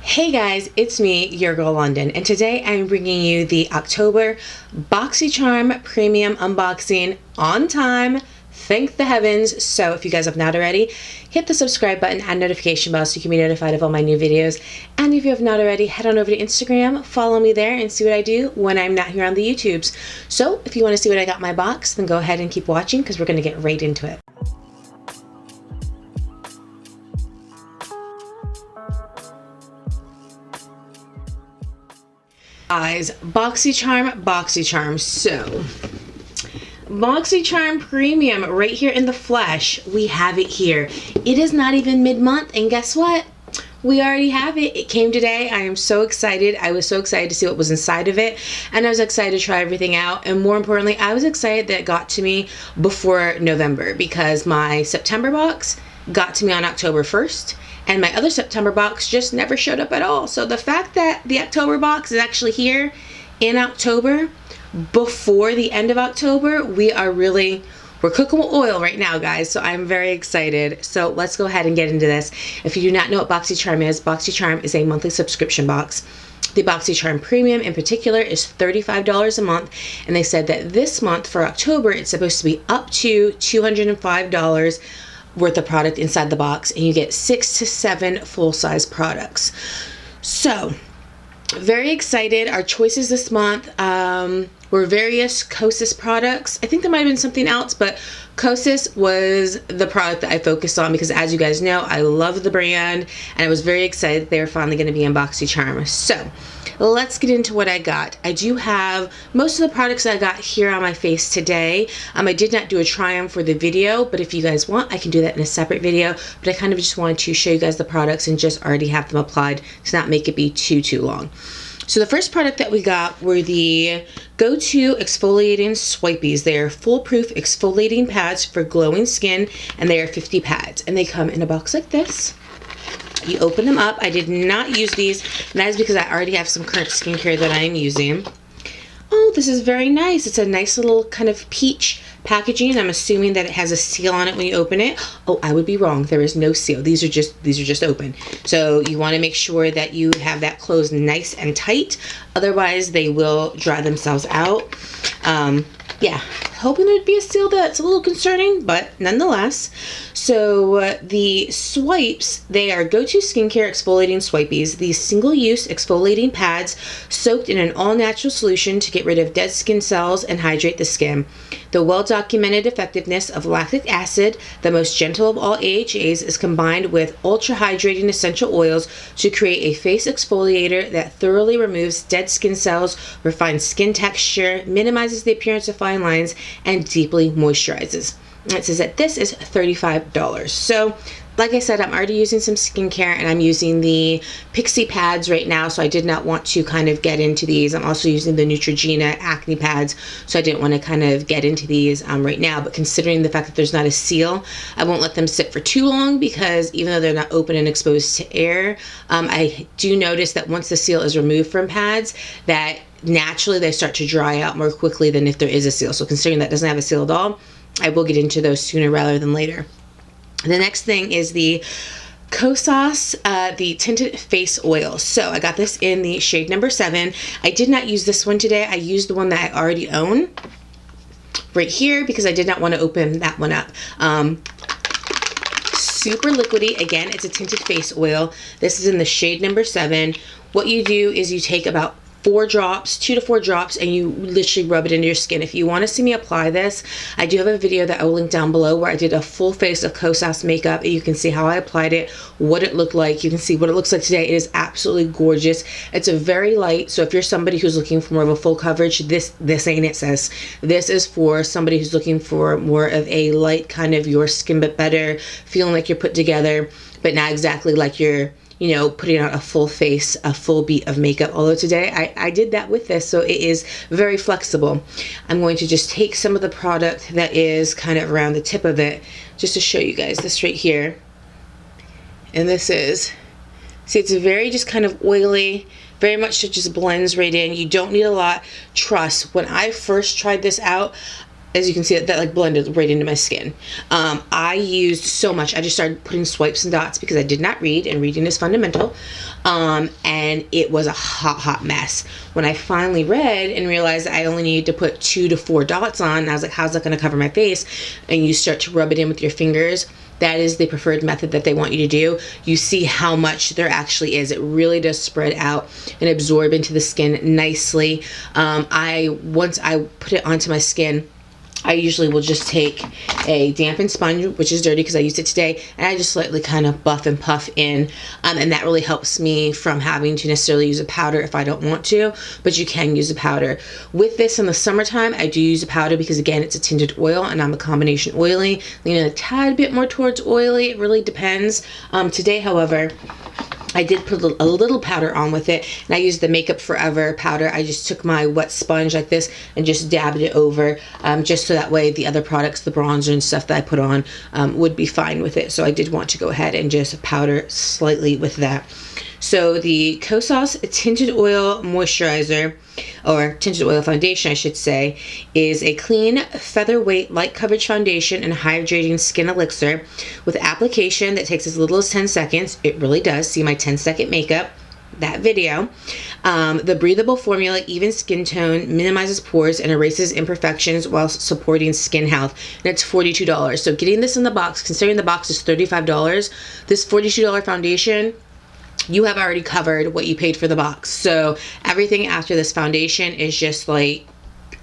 Hey guys, it's me, your girl Londyn, and today I'm bringing you the October Boxycharm Premium Unboxing on time. Thank the heavens. So if you guys have not already, hit the subscribe button and notification bell so you can be notified of all my new videos. And if you have not already, head on over to Instagram, follow me there, and see what I do when I'm not here on the YouTubes. So if you want to see what I got in my box, then go ahead and keep watching because we're going to get right into it. Guys, Boxycharm. So, Boxycharm Premium right here in the flesh. We have it here. It is not even mid-month, and guess what? We already have it. It came today. I am so excited. I was so excited to see what was inside of it, and I was excited to try everything out, and more importantly, I was excited that it got to me before November because my September box got to me on October 1st. And my other September box just never showed up at all. So the fact that the October box is actually here in October, before the end of October, we're cooking with oil right now, guys. So I'm very excited. So let's go ahead and get into this. If you do not know what Boxycharm is a monthly subscription box. The Boxycharm Premium in particular is $35 a month. And they said that this month for October, it's supposed to be up to $205 worth of product inside the box, and you get 6 to 7 full-size products. So very excited. Our choices this month were various Kosas products. I think there might have been something else, but Kosas was the product that I focused on because, as you guys know, I love the brand, and I was very excited that they were finally going to be in Boxycharm. So let's get into what I got. I do have most of the products that I got here on my face today. I did not do a try on for the video, but if you guys want, I can do that in a separate video. But I kind of just wanted to show you guys the products and just already have them applied to not make it be too long. So the first product that we got were the Go-To Exfoliating Swipies. They are foolproof exfoliating pads for glowing skin, and they are 50 pads. And they come in a box like this. You open them up. I did not use these, and that is because I already have some current skincare that I am using. Oh, this is very nice. It's a nice little kind of peach packaging. I'm assuming that it has a seal on it when you open it. Oh, I would be wrong. There is no seal. These are just open. So you want to make sure that you have that closed nice and tight. Otherwise, they will dry themselves out. Yeah, hoping there'd be a seal. That's a little concerning, but nonetheless. So the swipes, they are Go-To Skincare Exfoliating Swipies. These single-use exfoliating pads soaked in an all-natural solution to get rid of dead skin cells and hydrate the skin. The well-documented effectiveness of lactic acid, the most gentle of all AHAs, is combined with ultra-hydrating essential oils to create a face exfoliator that thoroughly removes dead skin cells, refines skin texture, minimizes the appearance of fine lines, and deeply moisturizes. It says that this is $35. So, like I said, I'm already using some skincare, and I'm using the Pixie pads right now, so I did not want to kind of get into these. I'm also using the Neutrogena acne pads, so I didn't want to kind of get into these right now. But considering the fact that there's not a seal, I won't let them sit for too long because even though they're not open and exposed to air, I do notice that once the seal is removed from pads, that naturally they start to dry out more quickly than if there is a seal. So considering that doesn't have a seal at all, I will get into those sooner rather than later. The next thing is the Kosas, the Tinted Face Oil. So I got this in the shade number 7. I did not use this one today. I used the one that I already own right here because I did not want to open that one up. Super liquidy. Again, it's a tinted face oil. This is in the shade number 7. What you do is you take about 2 to 4 drops, and you literally rub it into your skin. If you want to see me apply this, I do have a video that I will link down below where I did a full face of Kosas makeup, and you can see how I applied it, what it looked like. You can see what it looks like today. It is absolutely gorgeous. It's a very light, so if you're somebody who's looking for more of a full coverage, this ain't it, sis. This is for somebody who's looking for more of a light kind of your skin but better, feeling like you're put together, but not exactly like you're putting out a full face, a full beat of makeup. Although today I did that with this, so it is very flexible. I'm going to just take some of the product that is kind of around the tip of it, just to show you guys this right here. And this is, see, it's very just kind of oily, very much it just blends right in. You don't need a lot. Trust, when I first tried this out, as you can see, that like blended right into my skin. I used so much. I just started putting swipes and dots because I did not read, and reading is fundamental. And it was a hot mess. When I finally read and realized I only needed to put 2 to 4 dots on, and I was like, how's that going to cover my face? And you start to rub it in with your fingers. That is the preferred method that they want you to do. You see how much there actually is. It really does spread out and absorb into the skin nicely. Once I put it onto my skin, I usually will just take a dampened sponge, which is dirty because I used it today, and I just slightly kind of buff and puff in, and that really helps me from having to necessarily use a powder if I don't want to, but you can use a powder. With this in the summertime, I do use a powder because, again, it's a tinted oil, and I'm a combination oily, leaning a tad bit more towards oily. It really depends. Today, however, I did put a little powder on with it, and I used the Makeup Forever powder. I just took my wet sponge like this and just dabbed it over, just so that way the other products, the bronzer and stuff that I put on, would be fine with it. So I did want to go ahead and just powder slightly with that. So the Kosas Tinted Oil Moisturizer, or Tinted Oil Foundation I should say, is a clean, featherweight, light coverage foundation and hydrating skin elixir with application that takes as little as 10 seconds. It really does. See my 10-second makeup, that video. The breathable formula, even skin tone, minimizes pores and erases imperfections while supporting skin health. And it's $42. So getting this in the box, considering the box is $35, this $42 foundation, you have already covered what you paid for the box. So everything after this foundation is just like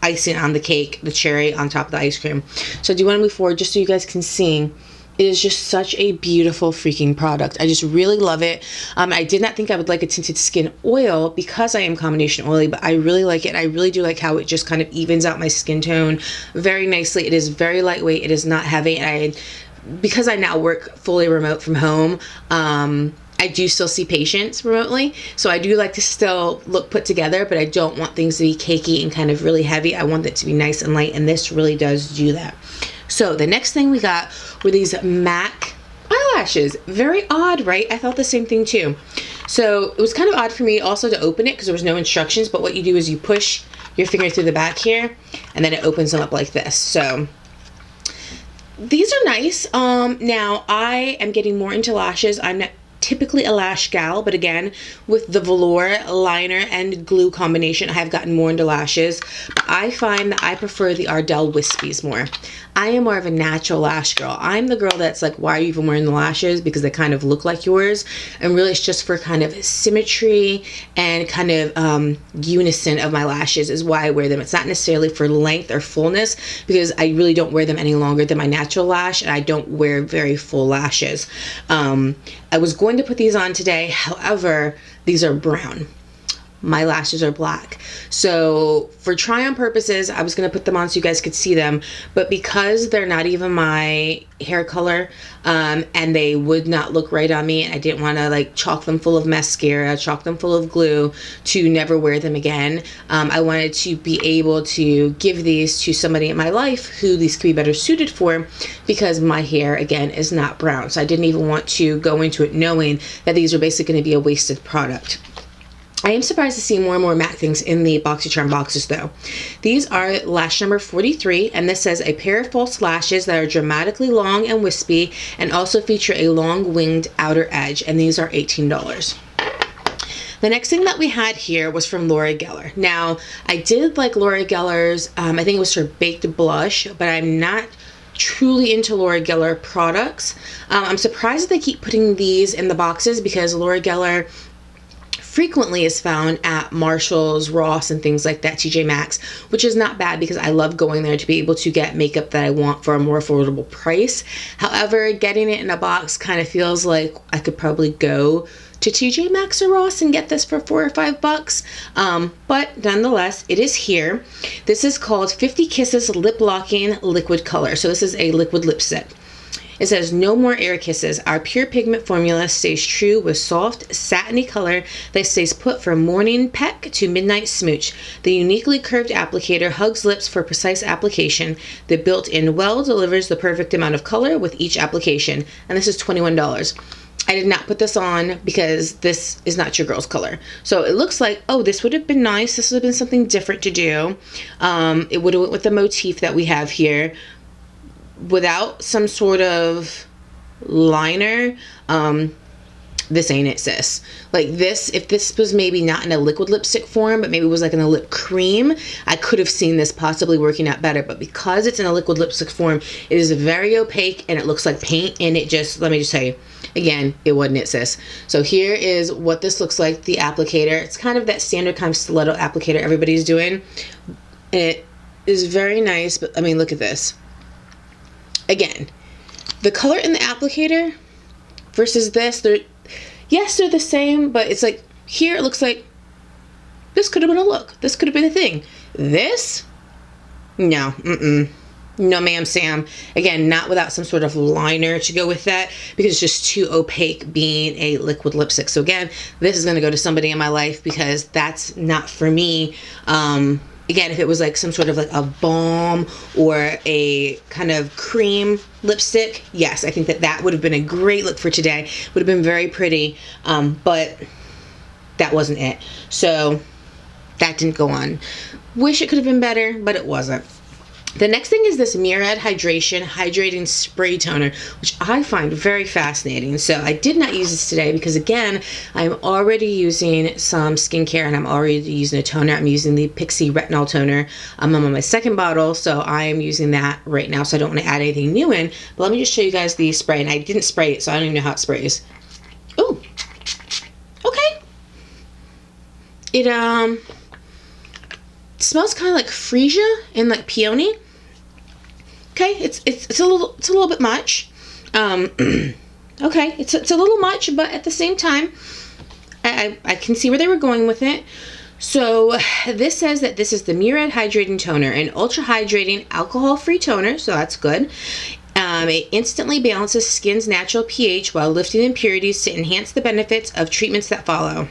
icing on the cake, the cherry on top of the ice cream. So I do want to move forward just so you guys can see. It is just such a beautiful freaking product. I just really love it. I did not think I would like a tinted skin oil because I am combination oily, but I really like it. I really do like how it just kind of evens out my skin tone very nicely. It is very lightweight. It is not heavy. And because I now work fully remote from home, I do still see patients remotely, so I do like to still look put together, but I don't want things to be cakey and kind of really heavy. I want it to be nice and light, and this really does do that. So the next thing we got were these MAC eyelashes. Very odd, right? I thought the same thing too. So it was kind of odd for me also to open it because there was no instructions, but what you do is you push your finger through the back here, and then it opens them up like this. So these are nice. Now I am getting more into lashes. I'm not typically a lash gal, but again, with the velour liner and glue combination, I have gotten more into lashes. But I find that I prefer the Ardell Wispies more. I am more of a natural lash girl. I'm the girl that's like, why are you even wearing the lashes? Because they kind of look like yours. And really it's just for kind of symmetry and kind of unison of my lashes is why I wear them. It's not necessarily for length or fullness, because I really don't wear them any longer than my natural lash, and I don't wear very full lashes. I was going to put these on today, however, these are brown. My lashes are black. So for try on purposes, I was going to put them on so you guys could see them, but because they're not even my hair color, and they would not look right on me, and I didn't want to like chalk them full of mascara, chalk them full of glue to never wear them again. I wanted to be able to give these to somebody in my life who these could be better suited for, because my hair again is not brown. So I didn't even want to go into it knowing that these are basically going to be a wasted product. I am surprised to see more and more matte things in the Boxycharm boxes though. These are lash number 43, and this says a pair of false lashes that are dramatically long and wispy and also feature a long winged outer edge, and these are $18. The next thing that we had here was from Laura Geller. Now, I did like Laura Geller's, I think it was her baked blush, but I'm not truly into Laura Geller products. I'm surprised that they keep putting these in the boxes, because Laura Geller frequently is found at Marshall's, Ross, and things like that, TJ Maxx, which is not bad because I love going there to be able to get makeup that I want for a more affordable price. However, getting it in a box kind of feels like I could probably go to TJ Maxx or Ross and get this for $4 or $5. But nonetheless, it is here. This is called 50 Kisses Lip Locking Liquid Color. So this is a liquid lip set. It says, no more air kisses. Our pure pigment formula stays true with soft, satiny color that stays put from morning peck to midnight smooch. The uniquely curved applicator hugs lips for precise application. The built-in well delivers the perfect amount of color with each application. And this is $21. I did not put this on because this is not your girl's color. So it looks like, oh, this would have been nice. This would have been something different to do. It would have went with the motif that we have here without some sort of liner. This ain't it, sis. Like this, if this was maybe not in a liquid lipstick form, but maybe it was like in a lip cream, I could have seen this possibly working out better. But because it's in a liquid lipstick form, it is very opaque and it looks like paint. And it just, let me just tell you, again, it wasn't it, sis. So here is what this looks like, the applicator. It's kind of that standard kind of stiletto applicator everybody's doing. It is very nice, but I mean, look at this. Again, the color in the applicator versus this, yes, they're the same, but it's like, here it looks like this could have been a look. This could have been a thing. This, no, no ma'am, Sam. Again, not without some sort of liner to go with that, because it's just too opaque being a liquid lipstick. So again, this is going to go to somebody in my life because that's not for me. Again, if it was like some sort of like a balm or a kind of cream lipstick, yes, I think that that would have been a great look for today. Would have been very pretty, but that wasn't it. So that didn't go on. Wish it could have been better, but it wasn't. The next thing is this Murad Hydrating Spray Toner, which I find very fascinating. So I did not use this today because, again, I'm already using some skincare and I'm already using a toner. I'm using the Pixi Retinol Toner. I'm on my second bottle, so I am using that right now. So I don't want to add anything new in. But let me just show you guys the spray. And I didn't spray it, so I don't even know how it sprays. Ooh. Okay. It smells kind of like freesia and like peony. Okay, it's a little bit much. Okay, it's a little much, but at the same time, I can see where they were going with it. So this says that this is the Murad Hydrating Toner, an ultra hydrating alcohol-free toner, so that's good. It instantly balances skin's natural pH while lifting impurities to enhance the benefits of treatments that follow.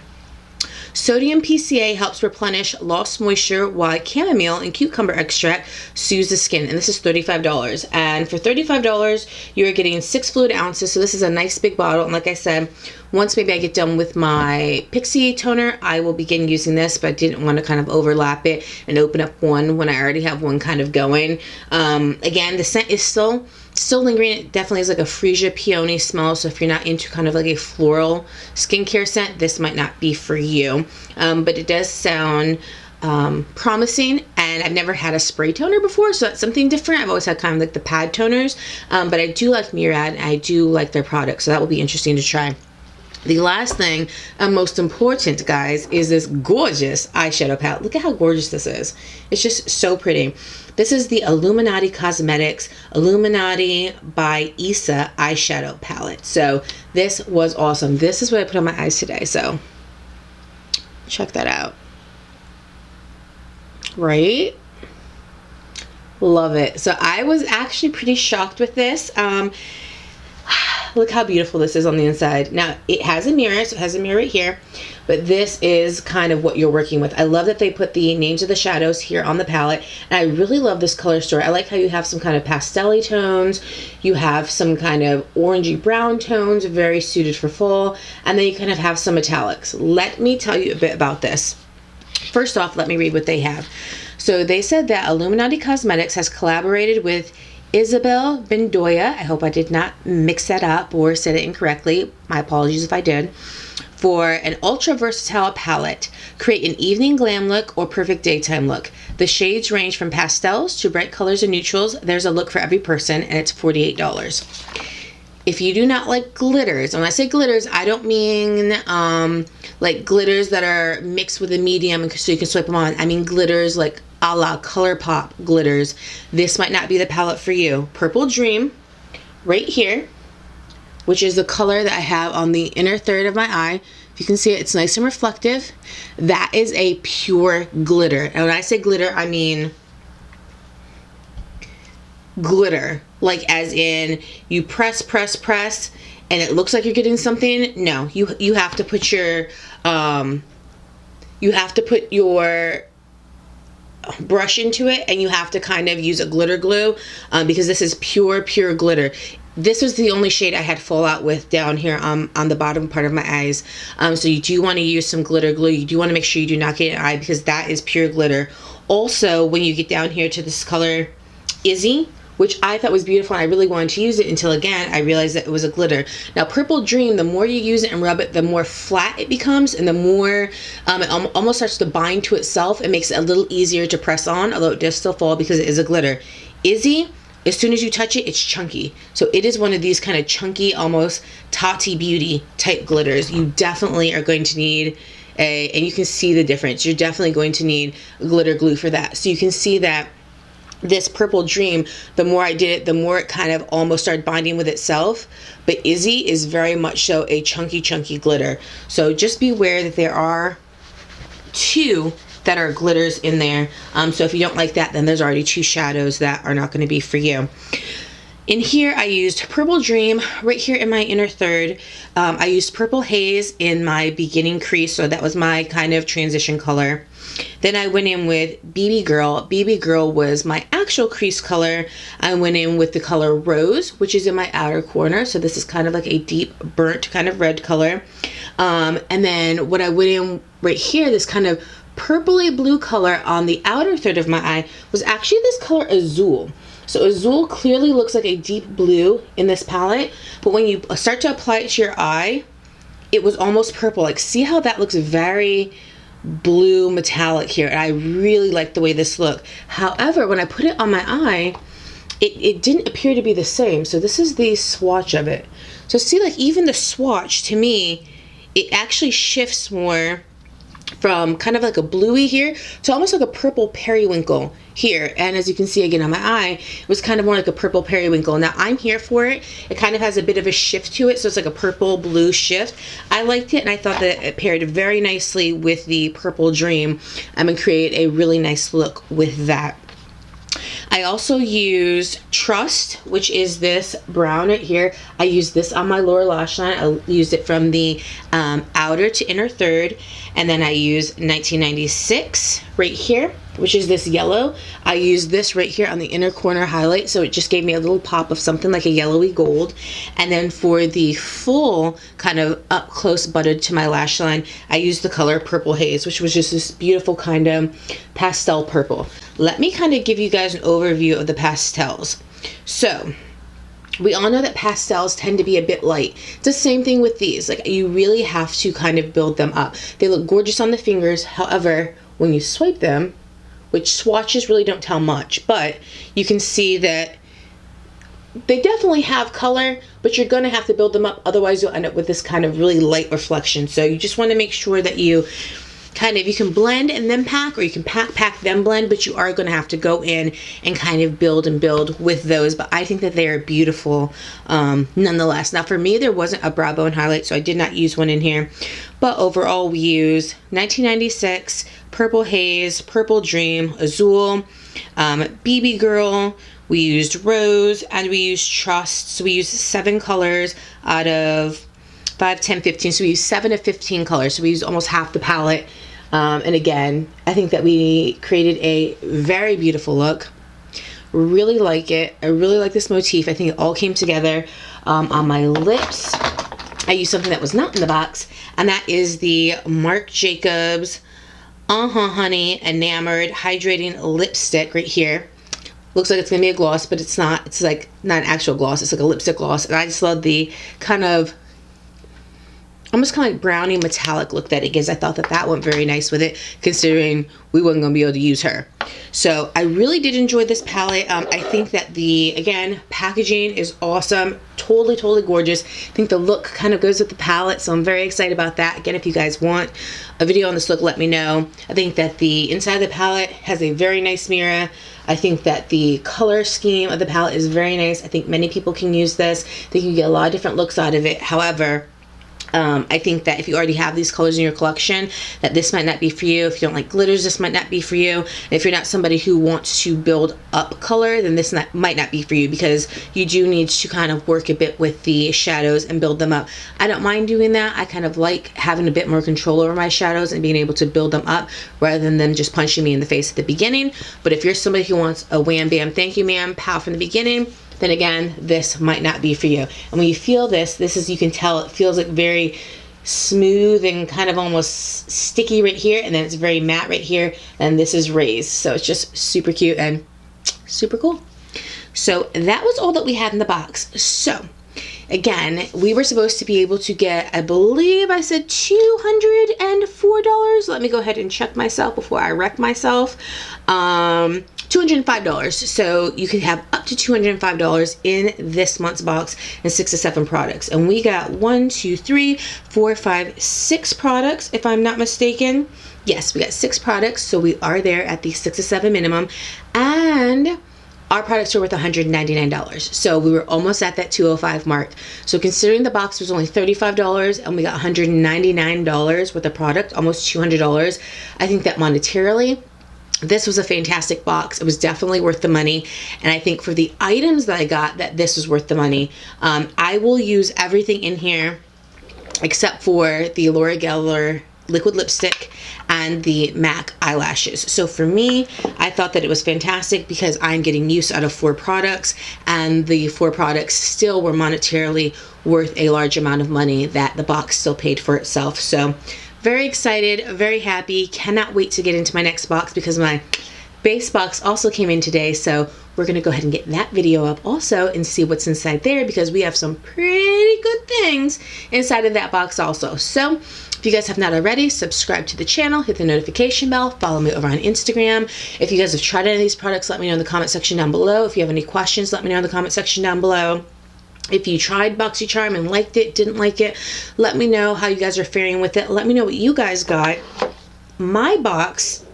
Sodium PCA helps replenish lost moisture, while chamomile and cucumber extract soothes the skin. And this is $35. And for $35, you're getting 6 fluid ounces. So this is a nice big bottle. And like I said, once maybe I get done with my Pixi toner, I will begin using this. But I didn't want to kind of overlap it and open up one when I already have one kind of going. Again, the scent is still lingering. It definitely is like a freesia peony smell, so if you're not into kind of like a floral skincare scent, this might not be for you. But it does sound promising, and I've never had a spray toner before, so that's something different. I've always had kind of like the pad toners, but I do like Murad and I do like their products, so that will be interesting to try. The last thing, and most important, guys, is this gorgeous eyeshadow palette. Look at how gorgeous this is. It's just so pretty. This is the Illuminati Cosmetics Illuminati by Isa eyeshadow palette. So this was awesome. This is what I put on my eyes today. So check that out. Right? Love it. So I was actually pretty shocked with this. Look how beautiful this is on the inside. Now, it has a mirror, so it has a mirror right here, but this is kind of what you're working with. I love that they put the names of the shadows here on the palette, and I really love this color story. I like how you have some kind of pastel-y tones, you have some kind of orangey brown tones, very suited for fall, and then you kind of have some metallics. Let me tell you a bit about this. First off, let me read what they have. So they said that Illuminati Cosmetics has collaborated with Isabel Bedoya, I hope I did not mix that up or said it incorrectly, my apologies if I did, for an ultra versatile palette. Create an evening glam look or perfect daytime look. The shades range from pastels to bright colors and neutrals. There's a look for every person, and it's $48. If you do not like glitters, when I say glitters, I don't mean like glitters that are mixed with a medium so you can swipe them on. I mean glitters like a la Colourpop glitters. This might not be the palette for you. Purple Dream, right here, which is the color that I have on the inner third of my eye. If you can see it, it's nice and reflective. That is a pure glitter. And when I say glitter, I mean glitter. Like as in you press, and it looks like you're getting something. No, you have to put your brush into it, and you have to kind of use a glitter glue because this is pure glitter. This was the only shade I had fallout with down here on the bottom part of my eyes. So you do want to use some glitter glue. You do want to make sure you do not get an eye, because that is pure glitter. Also, when you get down here to this color Izzy, which I thought was beautiful and I really wanted to use it, until again I realized that it was a glitter. Now Purple Dream, the more you use it and rub it, the more flat it becomes, and the more it almost starts to bind to itself. It makes it a little easier to press on, although it does still fall because it is a glitter. Izzy, as soon as you touch it, it's chunky. So it is one of these kind of chunky, almost Tati Beauty type glitters. You definitely are going to need and you can see the difference. You're definitely going to need glitter glue for that. So you can see that this Purple Dream, the more I did it, the more it kind of almost started binding with itself. But Izzy is very much so a chunky glitter. So just beware that there are two that are glitters in there. So if you don't like that, then there's already two shadows that are not going to be for you. In here, I used Purple Dream right here in my inner third. I used Purple Haze in my beginning crease, so that was my kind of transition color. Then I went in with BB Girl. BB Girl was my actual crease color. I went in with the color Rose, which is in my outer corner. So this is kind of like a deep burnt kind of red color. And then what I went in right here, this kind of purpley blue color on the outer third of my eye, was actually this color Azul. So Azul clearly looks like a deep blue in this palette, but when you start to apply it to your eye, it was almost purple. Like, see how that looks very blue metallic here, and I really like the way this looked. However, when I put it on my eye, it didn't appear to be the same. So this is the swatch of it. So see, like, even the swatch, to me, it actually shifts more from kind of like a bluey here to almost like a purple periwinkle here. And as you can see again on my eye, it was kind of more like a purple periwinkle. Now I'm here for it. It kind of has a bit of a shift to it, so it's like a purple blue shift. I liked it, and I thought that it paired very nicely with the Purple Dream. I'm gonna create a really nice look with that. I also used Trust, which is this brown right here. I used this on my lower lash line. I used it from the outer to inner third. And then I used 1996 right here, which is this yellow. I used this right here on the inner corner highlight, so it just gave me a little pop of something like a yellowy gold. And then for the full kind of up close butted to my lash line, I used the color Purple Haze, which was just this beautiful kind of pastel purple. Let me kind of give you guys an overview of the pastels. So we all know that pastels tend to be a bit light. It's the same thing with these. Like, you really have to kind of build them up. They look gorgeous on the fingers. However, when you swipe them, which swatches really don't tell much, but you can see that they definitely have color, but you're going to have to build them up. Otherwise, you'll end up with this kind of really light reflection. So you just want to make sure that you kind of, you can blend and then pack, or you can pack then blend, but you are going to have to go in and kind of build with those. But I think that they are beautiful nonetheless. Now for me, there wasn't a brow bone highlight, so I did not use one in here. But overall, we use 1996, Purple Haze, Purple Dream, Azul, BB Girl, we used Rose, and we used Trust. So we used 7 colors out of 5, 10, 15. So we used 7 of 15 colors. So we used almost half the palette. And again, I think that we created a very beautiful look. Really like it. I really like this motif. I think it all came together. On my lips, I used something that was not in the box, and that is the Marc Jacobs Honey Enamored Hydrating Lipstick right here. Looks like it's gonna be a gloss, but it's not. It's like not an actual gloss. It's like a lipstick gloss, and I just love the kind of almost kind of like brownie metallic look that it gives. I thought that that went very nice with it, considering we wasn't going to be able to use her. So I really did enjoy this palette. I think that the, again, packaging is awesome. Totally gorgeous. I think the look kind of goes with the palette, so I'm very excited about that. Again, if you guys want a video on this look, let me know. I think that the inside of the palette has a very nice mirror. I think that the color scheme of the palette is very nice. I think many people can use this. I think you can get a lot of different looks out of it. However, I think that if you already have these colors in your collection, that this might not be for you. If you don't like glitters, this might not be for you. And if you're not somebody who wants to build up color, then this might not be for you, because you do need to kind of work a bit with the shadows and build them up. I don't mind doing that. I kind of like having a bit more control over my shadows and being able to build them up rather than them just punching me in the face at the beginning. But if you're somebody who wants a wham bam thank you ma'am pow from the beginning, then again, this might not be for you. And when you feel this is, you can tell it feels like very smooth and kind of almost sticky right here, and then it's very matte right here, and this is raised. So it's just super cute and super cool. So that was all that we had in the box. So again, we were supposed to be able to get, I believe I said $204. Let me go ahead and check myself before I wreck myself. $205. So you can have up to $205 in this month's box and 6 to 7 products. And we got 1, 2, 3, 4, 5, 6 products, if I'm not mistaken. Yes, we got 6 products. So we are there at the 6 to 7 minimum. And our products are worth $199. So we were almost at that $205 mark. So considering the box was only $35 and we got $199 worth of product, almost $200, I think that monetarily, this was a fantastic box. It was definitely worth the money. And I think for the items that I got, that this was worth the money. I will use everything in here except for the Laura Geller liquid lipstick and the MAC eyelashes. So for me, I thought that it was fantastic because I'm getting use out of 4 products, and the 4 products still were monetarily worth a large amount of money that the box still paid for itself. So very excited, very happy. Cannot wait to get into my next box because my base box also came in today. So we're gonna go ahead and get that video up also and see what's inside there, because we have some pretty good things inside of that box also. So if you guys have not already, subscribe to the channel, hit the notification bell, follow me over on Instagram. If you guys have tried any of these products, let me know in the comment section down below. If you have any questions, let me know in the comment section down below. If you tried Boxycharm and liked it, didn't like it, let me know how you guys are faring with it. Let me know what you guys got. My box,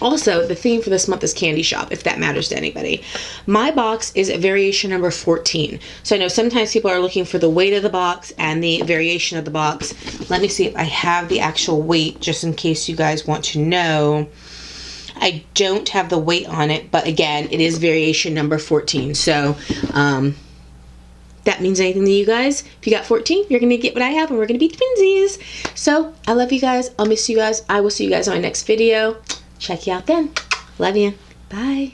also the theme for this month is Candy Shop, if that matters to anybody. My box is variation number 14. So I know sometimes people are looking for the weight of the box and the variation of the box. Let me see if I have the actual weight, just in case you guys want to know. I don't have the weight on it, but again, it is variation number 14. So, that means anything to you guys. If you got 14, you're gonna get what I have, and we're gonna be twinsies. So I love you guys. I'll miss you guys. I will see you guys on my next video. Check you out then. Love you. Bye.